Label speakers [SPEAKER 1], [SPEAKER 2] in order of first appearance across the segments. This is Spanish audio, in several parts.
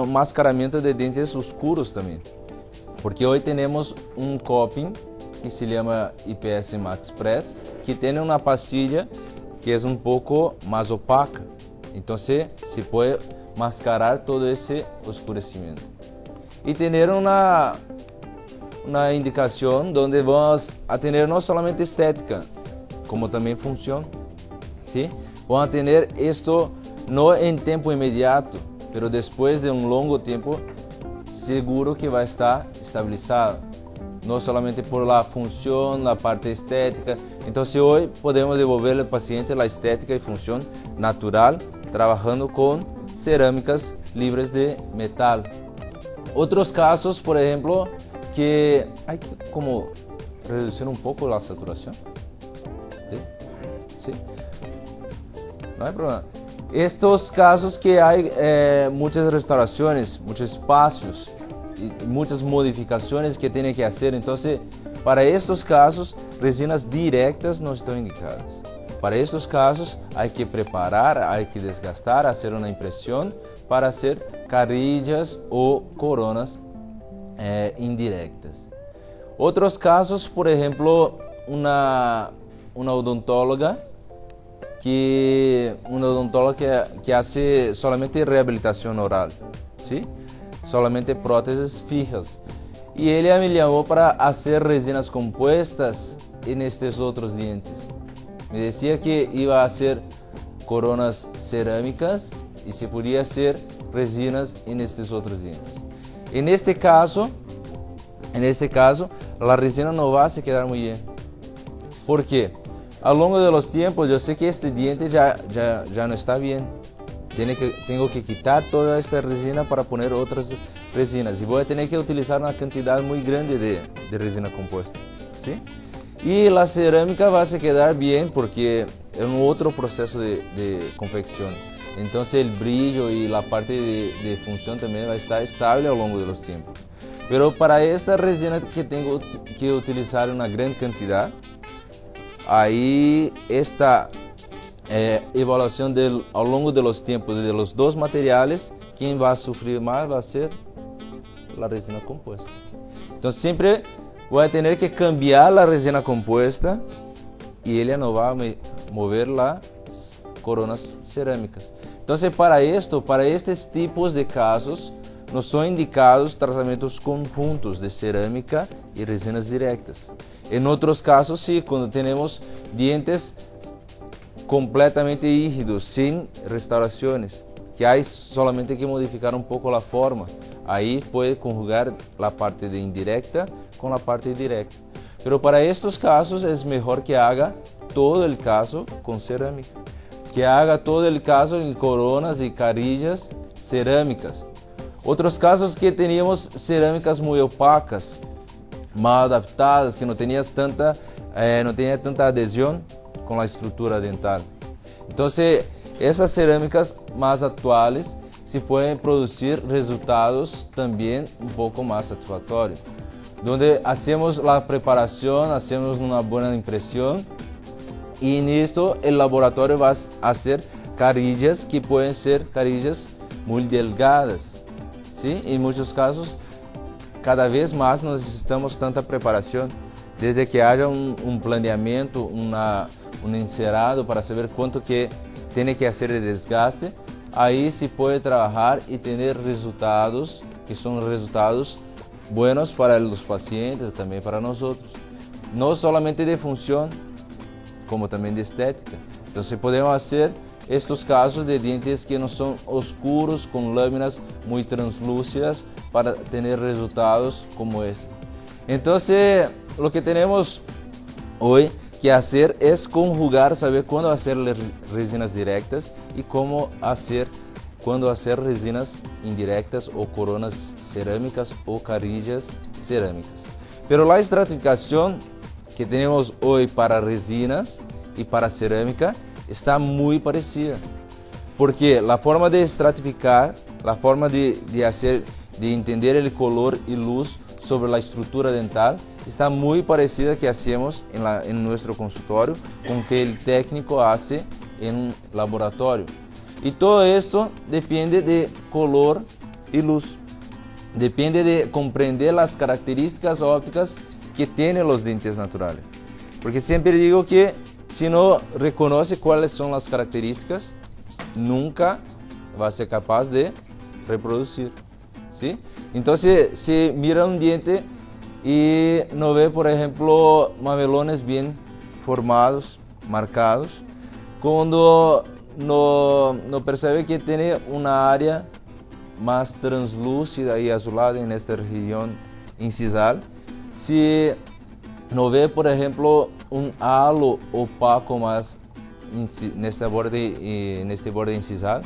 [SPEAKER 1] mascaramento de dientes oscuros también. Porque hoy tenemos un coping que se llama IPS Max Press, que tiene una pastilla que es un poco más opaca. Entonces se puede mascarar todo ese oscurecimiento. Y tener una indicación donde vamos a tener no solamente estética, como también función. ¿Sí? Vamos a tener esto no en tiempo inmediato, pero después de un largo tiempo, seguro que va a estar estabilizado. No solamente por la función, la parte estética. Entonces hoy podemos devolverle al paciente la estética y función natural, trabajando con cerámicas libres de metal. Otros casos, por ejemplo, que hay que como reducir un poco la saturación. ¿Sí? No hay problema. Estos casos que hay muchas restauraciones, muchos espacios, y muchas modificaciones que tienen que hacer. Entonces, para estos casos, resinas directas no están indicadas. Para estos casos hay que preparar, hay que desgastar, hacer una impresión para hacer carillas o coronas indirectas. Otros casos, por ejemplo, una odontóloga que hace solamente rehabilitación oral, ¿sí? Solamente prótesis fijas. Y ella me llamó para hacer resinas compuestas en estos otros dientes. Me decía que iba a hacer coronas cerámicas y se podía hacer resinas en estos otros dientes. En este caso, la resina no va a se quedar muy bien. ¿Por qué? A lo largo de los tiempos, yo sé que este diente ya no está bien. Tengo que quitar toda esta resina para poner otras resinas y voy a tener que utilizar una cantidad muy grande de resina compuesta, ¿sí? Y la cerámica va a se quedar bien porque es un otro proceso de confección. Entonces el brillo y la parte de función también va a estar estable a lo largo de los tiempos. Pero para esta resina que tengo que utilizar una gran cantidad, ahí esta evaluación a lo largo de los tiempos de los dos materiales, quien va a sufrir más va a ser la resina compuesta. Entonces siempre voy a tener que cambiar la resina compuesta y ella no va a mover las coronas cerámicas. Entonces para estos tipos de casos, no son indicados tratamientos conjuntos de cerámica y resinas directas. En otros casos sí, cuando tenemos dientes completamente rígidos, sin restauraciones, que hay solamente que modificar un poco la forma. Ahí puede conjugar la parte de indirecta con la parte directa. Pero para estos casos es mejor que haga todo el caso con cerámica. Que haga todo el caso en coronas y carillas cerámicas. Otros casos que teníamos cerámicas muy opacas, mal adaptadas, que no tenía tanta adhesión con la estructura dental. Entonces, esas cerámicas más actuales se pueden producir resultados también un poco más satisfactorios, donde hacemos la preparación, hacemos una buena impresión y en esto el laboratorio va a hacer carillas que pueden ser carillas muy delgadas, ¿sí? En muchos casos, cada vez más no necesitamos tanta preparación, desde que haya un planeamiento, un encerado para saber cuánto que tiene que hacer de desgaste, ahí se puede trabajar y tener resultados que son resultados buenos para los pacientes, también para nosotros. No solamente de función, como también de estética. Entonces podemos hacer estos casos de dientes que no son oscuros, con láminas muy translúcidas, para tener resultados como este. Entonces, lo que tenemos hoy que hacer es conjugar, saber cuándo hacer resinas directas y cuándo hacer resinas indirectas o coronas cerámicas o carillas cerámicas. Pero la estratificación que tenemos hoy para resinas y para cerámica está muy parecida, porque la forma de estratificar, la forma de entender el color y luz sobre la estructura dental está muy parecida que hacemos en nuestro consultorio con que el técnico hace en un laboratorio. Y todo esto depende de color y luz. Depende de comprender las características ópticas que tienen los dientes naturales. Porque siempre digo que si no reconoce cuáles son las características, nunca va a ser capaz de reproducir, ¿sí? Entonces, si mira un diente y no ve, por ejemplo, mamelones bien formados, marcados, cuando no percibe que tiene una área más translúcida y azulada en esta región incisal, si no ve, por ejemplo, un halo opaco más en este borde incisal,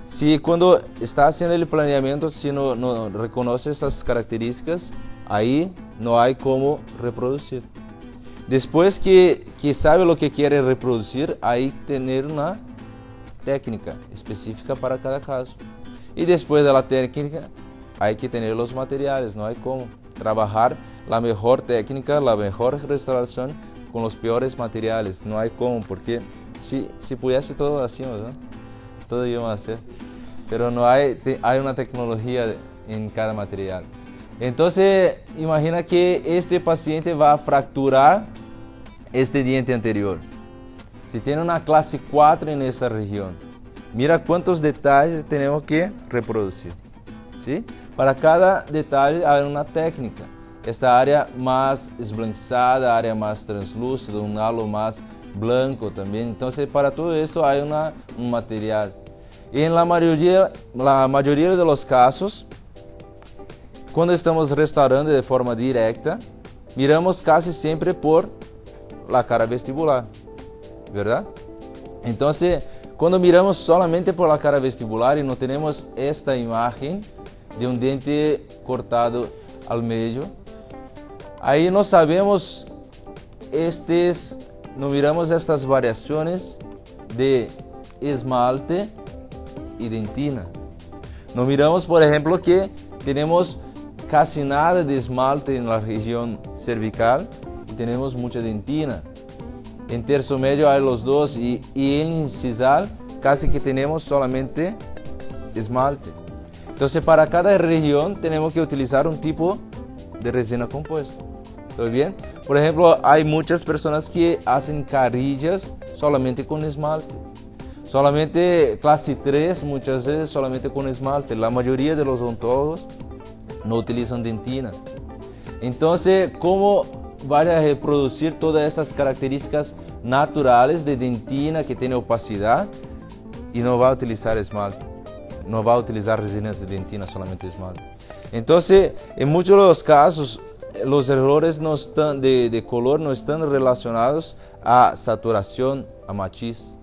[SPEAKER 1] si cuando está haciendo el planeamiento, si no reconoce esas características, ahí no hay cómo reproducir. Después que sabe lo que quiere reproducir, hay que tener una técnica específica para cada caso. Y después de la técnica, hay que tener los materiales, no hay cómo trabajar la mejor técnica, la mejor restauración con los peores materiales, no hay cómo, porque si pudiese todo así, ¿no? Todo íbamos a hacer, pero no hay una tecnología en cada material. Entonces, imagina que este paciente va a fracturar este diente anterior. Si tiene una clase 4 en esta región, mira cuántos detalles tenemos que reproducir, ¿sí? Para cada detalle hay una técnica. Esta área más esblanquizada, área más translúcida, un halo más blanco también. Entonces, para todo esto hay un material. Y en la mayoría de los casos, cuando estamos restaurando de forma directa, miramos casi siempre por la cara vestibular, ¿verdad? Entonces, cuando miramos solamente por la cara vestibular y no tenemos esta imagen de un diente cortado al medio, ahí no sabemos no miramos estas variaciones de esmalte y dentina. No miramos, por ejemplo, que tenemos casi nada de esmalte en la región cervical y tenemos mucha dentina. En tercio medio hay los dos y en incisal casi que tenemos solamente esmalte. Entonces, para cada región tenemos que utilizar un tipo de resina compuesta. ¿Todo bien? Por ejemplo, hay muchas personas que hacen carillas solamente con esmalte. Solamente clase 3, muchas veces solamente con esmalte. La mayoría de los odontólogos no utilizan dentina. Entonces, ¿cómo van a reproducir todas estas características naturales de dentina que tiene opacidad y no va a utilizar esmalte? No va a utilizar resinas de dentina, solamente esmalte. Entonces, en muchos de los casos, los errores de color no están relacionados a saturación, a matiz.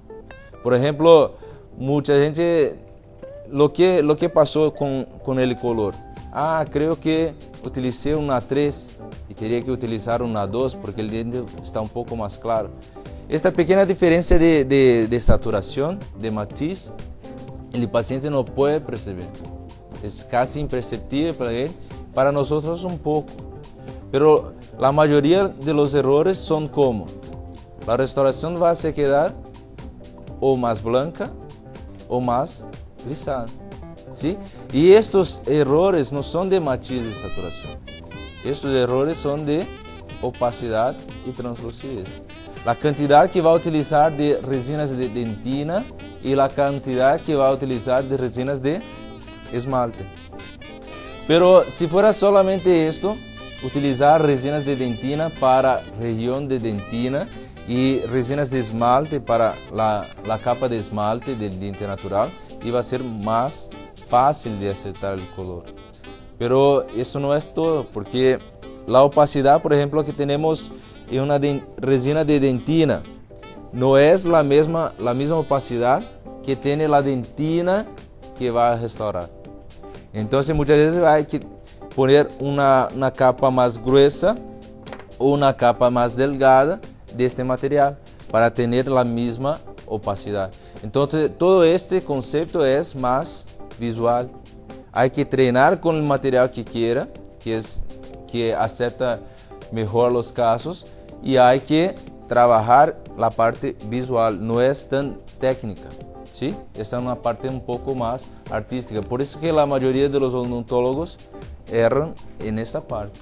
[SPEAKER 1] Por ejemplo, mucha gente, lo que pasó con el color. Creo que utilicé una 3 y tenía que utilizar una 2 porque el diente está un poco más claro. Esta pequeña diferencia de saturación, de matiz, el paciente no puede percibir. Es casi imperceptible para él, para nosotros un poco. Pero la mayoría de los errores son como la restauración va a se quedar o más blanca o más lisada, ¿sí? Y estos errores no son de matiz de saturación. Estos errores son de opacidad y translucidez. La cantidad que va a utilizar de resinas de dentina y la cantidad que va a utilizar de resinas de esmalte. Pero si fuera solamente esto, utilizar resinas de dentina para región de dentina y resinas de esmalte para la capa de esmalte del diente natural, iba a ser más fácil de acertar el color. Pero eso no es todo, porque la opacidad, por ejemplo, que tenemos en una resina de dentina, no es la misma opacidad que tiene la dentina que va a restaurar. Entonces muchas veces hay que poner una capa más gruesa o una capa más delgada de este material para tener la misma opacidad. Entonces todo este concepto es más visual. Hay que entrenar con el material que quiera, que acepta mejor los casos, y hay que trabajar la parte visual, no es tan técnica, ¿sí? Esta es una parte un poco más artística. Por eso que la mayoría de los odontólogos erran en esta parte.